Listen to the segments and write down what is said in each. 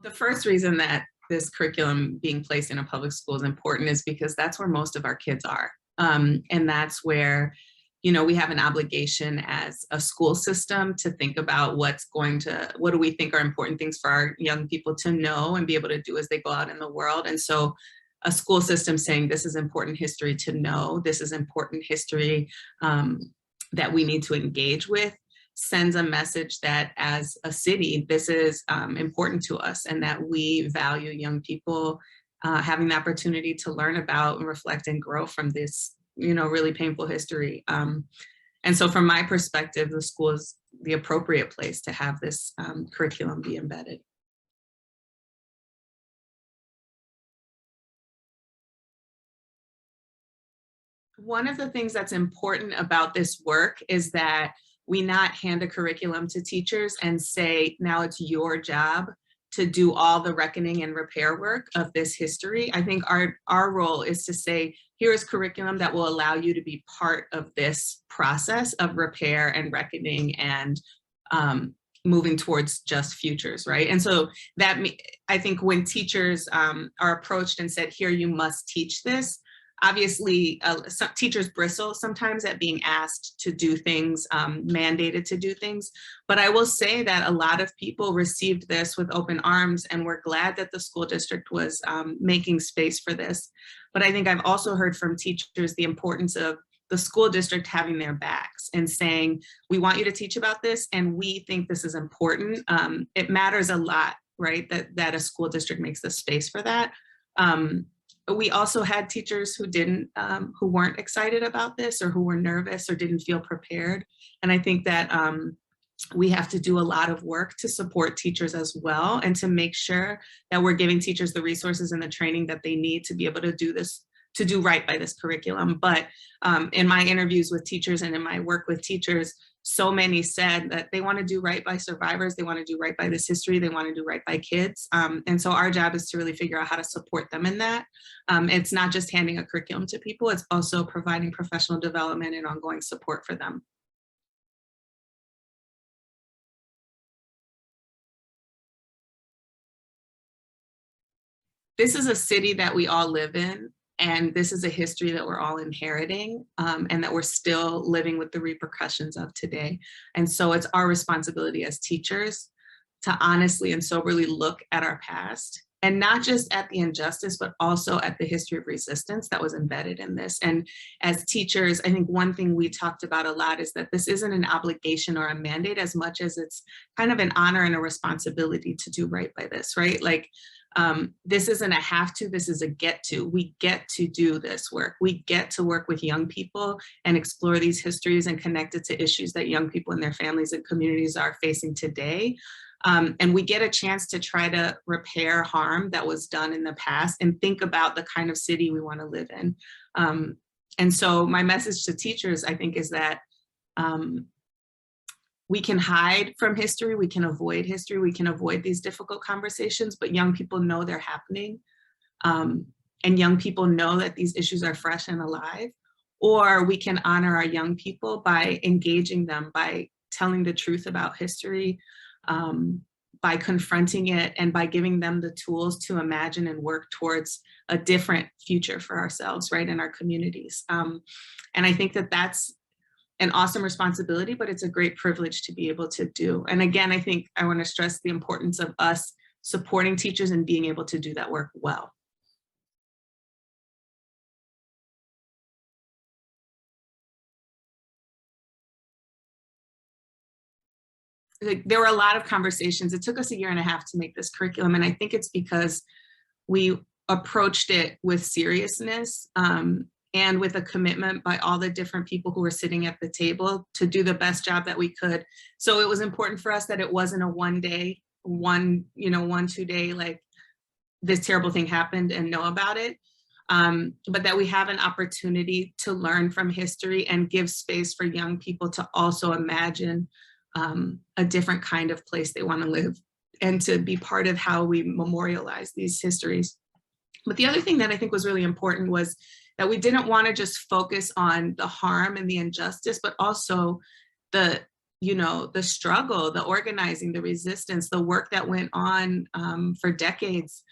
The first reason that this curriculum being placed in a public school is important is because that's where most of our kids are. And that's where, we have an obligation as a school system to think about what do we think are important things for our young people to know and be able to do as they go out in the world. And so a school system saying this is important history to know, this is important history that we need to engage with, sends a message that as a city, this is important to us and that we value young people having the opportunity to learn about and reflect and grow from this, really painful history. And so from my perspective, the school is the appropriate place to have this curriculum be embedded. One of the things that's important about this work is that we not hand a curriculum to teachers and say, now it's your job to do all the reckoning and repair work of this history. I think our role is to say, here is curriculum that will allow you to be part of this process of repair and reckoning and moving towards just futures, right? And so that, I think when teachers are approached and said, here, you must teach this, obviously, some teachers bristle sometimes at being asked to do things, mandated to do things. But I will say that a lot of people received this with open arms and were glad that the school district was making space for this. But I think I've also heard from teachers the importance of the school district having their backs and saying, we want you to teach about this and we think this is important. It matters a lot, right, that a school district makes the space for that. We also had teachers who weren't excited about this or who were nervous or didn't feel prepared. And I think that we have to do a lot of work to support teachers as well and to make sure that we're giving teachers the resources and the training that they need to be able to do this, to do right by this curriculum. But in my interviews with teachers and in my work with teachers, so many said that they want to do right by survivors, they want to do right by this history, they want to do right by kids. And so our job is to really figure out how to support them in that. It's not just handing a curriculum to people, it's also providing professional development and ongoing support for them. This is a city that we all live in. And this is a history that we're all inheriting and that we're still living with the repercussions of today. And so it's our responsibility as teachers to honestly and soberly look at our past and not just at the injustice, but also at the history of resistance that was embedded in this. And as teachers, I think one thing we talked about a lot is that this isn't an obligation or a mandate as much as it's kind of an honor and a responsibility to do right by this, right? Like, this isn't a have to, this is a get to. We get to do this work. We get to work with young people and explore these histories and connect it to issues that young people and their families and communities are facing today. And we get a chance to try to repair harm that was done in the past and think about the kind of city we want to live in. And so my message to teachers, I think, is that we can hide from history, we can avoid history, we can avoid these difficult conversations, but young people know they're happening. And young people know that these issues are fresh and alive. Or we can honor our young people by engaging them, by telling the truth about history, by confronting it, and by giving them the tools to imagine and work towards a different future for ourselves, right, in our communities. And I think that that's an awesome responsibility, but it's a great privilege to be able to do. And again, I think I want to stress the importance of us supporting teachers and being able to do that work well. Like, there were a lot of conversations. It took us 1.5 years to make this curriculum. And I think it's because we approached it with seriousness and with a commitment by all the different people who were sitting at the table to do the best job that we could. So it was important for us that it wasn't a 1 day, 2 day, like this terrible thing happened and know about it. But that we have an opportunity to learn from history and give space for young people to also imagine a different kind of place they want to live and to be part of how we memorialize these histories. But the other thing that I think was really important was that we didn't want to just focus on the harm and the injustice, but also the you know, the struggle, the organizing, the resistance, the work that went on for decades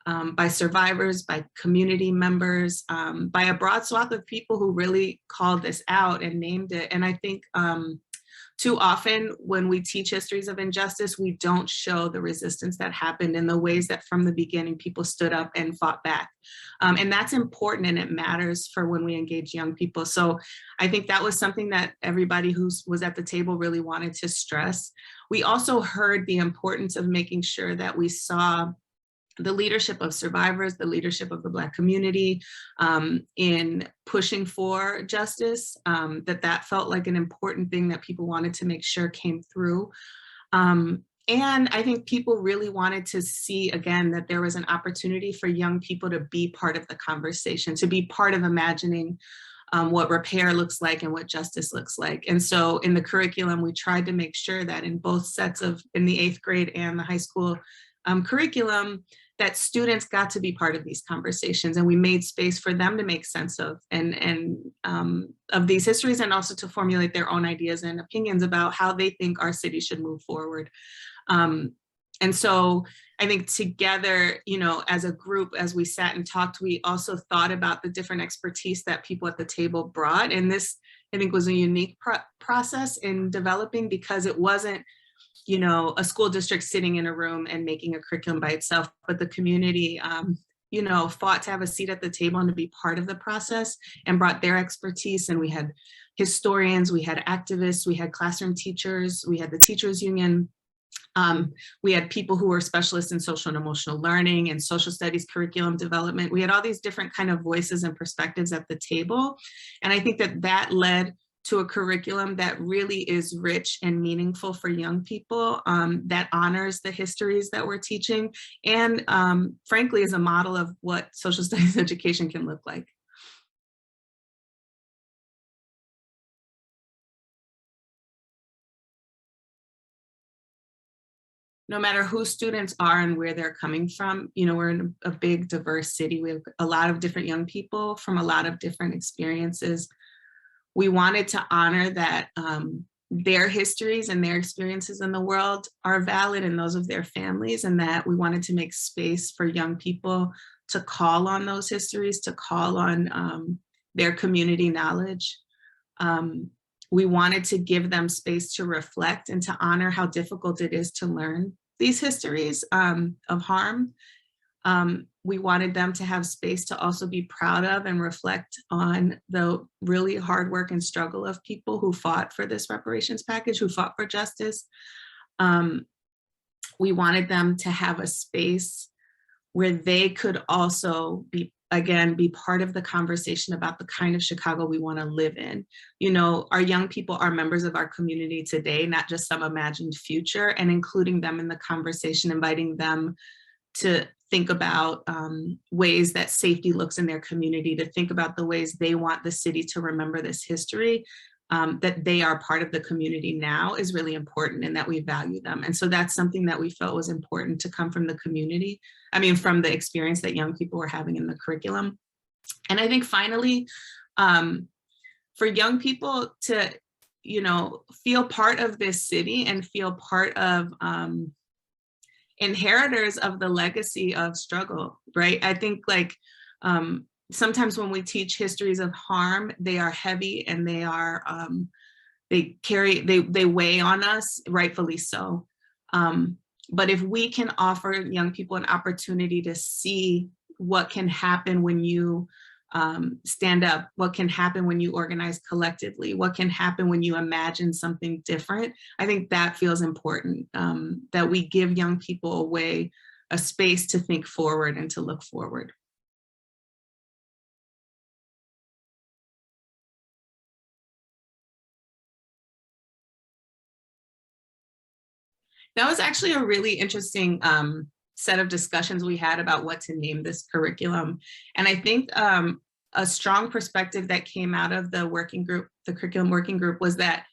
by survivors, by community members, by a broad swath of people who really called this out and named it. And I think too often when we teach histories of injustice, we don't show the resistance that happened in the ways that from the beginning people stood up and fought back. And that's important, and it matters for when we engage young people. So I think that was something that everybody who was at the table really wanted to stress. We also heard the importance of making sure that we saw the leadership of survivors, the leadership of the Black community in pushing for justice, that felt like an important thing that people wanted to make sure came through. And I think people really wanted to see, again, that there was an opportunity for young people to be part of the conversation, to be part of imagining what repair looks like and what justice looks like. And so in the curriculum, we tried to make sure that in both sets of, in the 8th grade and the high school curriculum, that students got to be part of these conversations, and we made space for them to make sense of of these histories, and also to formulate their own ideas and opinions about how they think our city should move forward. And so I think together, you know, as a group, as we sat and talked, we also thought about the different expertise that people at the table brought. And this, I think, was a unique process in developing, because it wasn't, you know, a school district sitting in a room and making a curriculum by itself, but the community, you know, fought to have a seat at the table and to be part of the process and brought their expertise. And we had historians, we had activists, we had classroom teachers, we had the teachers union. We had people who were specialists in social and emotional learning and social studies curriculum development. We had all these different kind of voices and perspectives at the table. And I think that that led to a curriculum that really is rich and meaningful for young people, that honors the histories that we're teaching, and frankly is a model of what social studies education can look like. No matter who students are and where they're coming from, you know, we're in a big, diverse city. We have a lot of different young people from a lot of different experiences. We wanted to honor that their histories and their experiences in the world are valid, and those of their families, and that we wanted to make space for young people to call on those histories, to call on their community knowledge. We wanted to give them space to reflect and to honor how difficult it is to learn these histories of harm. We wanted them to have space to also be proud of and reflect on the really hard work and struggle of people who fought for this reparations package, who fought for justice. We wanted them to have a space where they could also be, again, be part of the conversation about the kind of Chicago we want to live in. You know, our young people are members of our community today, not just some imagined future, and including them in the conversation, inviting them to think about ways that safety looks in their community, to think about the ways they want the city to remember this history, that they are part of the community now is really important, and that we value them. And so that's something that we felt was important to come from the community. I mean, from the experience that young people were having in the curriculum. And I think finally, for young people to, you know, feel part of this city and feel part of inheritors of the legacy of struggle, right? I think like sometimes when we teach histories of harm, they are heavy and they are, they weigh on us, rightfully so. But if we can offer young people an opportunity to see what can happen when you stand up, what can happen when you organize collectively, what can happen when you imagine something different, I think that feels important, that we give young people a way, a space to think forward and to look forward. That was actually a really interesting set of discussions we had about what to name this curriculum. And I think a strong perspective that came out of the working group, the curriculum working group, was that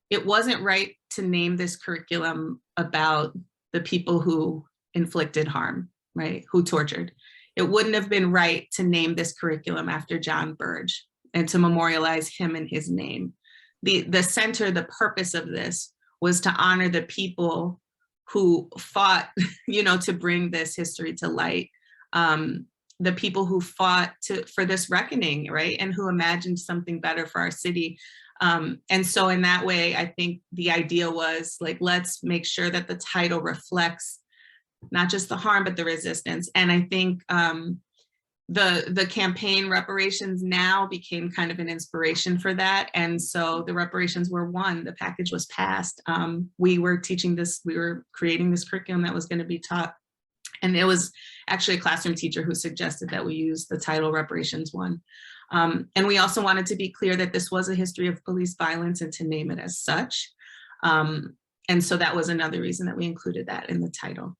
it wasn't right to name this curriculum about the people who inflicted harm, right, who tortured. It wouldn't have been right to name this curriculum after John Burge and to memorialize him and his name. The center, the purpose of this was to honor the people who fought, to bring this history to light. The people who fought for this reckoning, right? And who imagined something better for our city. And so in that way, I think the idea was like, let's make sure that the title reflects not just the harm, but the resistance. And I think the campaign Reparations Now became kind of an inspiration for that. And so the reparations were won, the package was passed. We were creating this curriculum that was going to be taught. And it was actually a classroom teacher who suggested that we use the title Reparations Won. And we also wanted to be clear that this was a history of police violence and to name it as such. And so that was another reason that we included that in the title.